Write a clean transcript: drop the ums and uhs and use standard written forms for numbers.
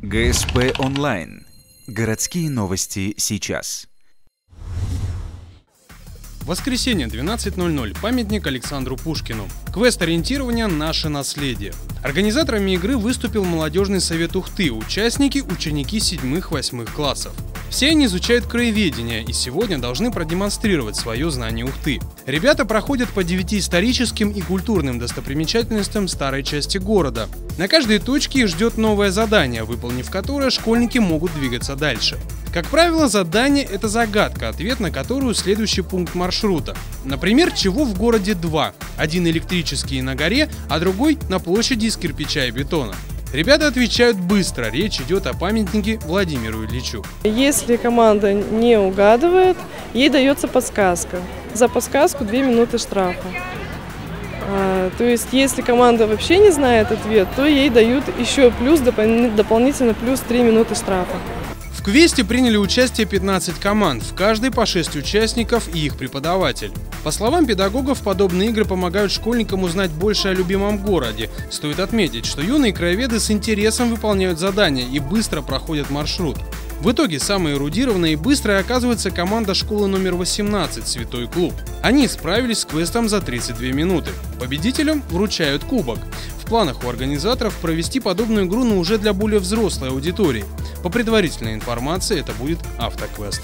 ГСП онлайн. Городские новости сейчас. Воскресенье, 12:00. Памятник Александру Пушкину. Квест ориентирования «Наше наследие». Организаторами игры выступил молодежный совет Ухты, участники – ученики 7-8 классов. Все они изучают краеведение и сегодня должны продемонстрировать свое знание Ухты. Ребята проходят по 9 историческим и культурным достопримечательностям старой части города. На каждой точке их ждет новое задание, выполнив которое школьники могут двигаться дальше. Как правило, задание – это загадка, ответ на которую следующий пункт маршрута. Например, чего в городе два? Один электрический на горе, а другой на площади из кирпича и бетона. Ребята отвечают быстро, речь идет о памятнике Владимиру Ильичу. Если команда не угадывает, ей дается подсказка. За подсказку 2 минуты штрафа. То есть, если команда вообще не знает ответ, то ей дают еще дополнительно плюс 3 минуты штрафа. В квесте приняли участие 15 команд, в каждой по 6 участников и их преподаватель. По словам педагогов, подобные игры помогают школьникам узнать больше о любимом городе. Стоит отметить, что юные краеведы с интересом выполняют задания и быстро проходят маршрут. В итоге самой эрудированной и быстрой оказывается команда школы номер 18 «Святой клуб». Они справились с квестом за 32 минуты. Победителям вручают кубок. В планах у организаторов провести подобную игру, но уже для более взрослой аудитории. По предварительной информации, это будет автоквест.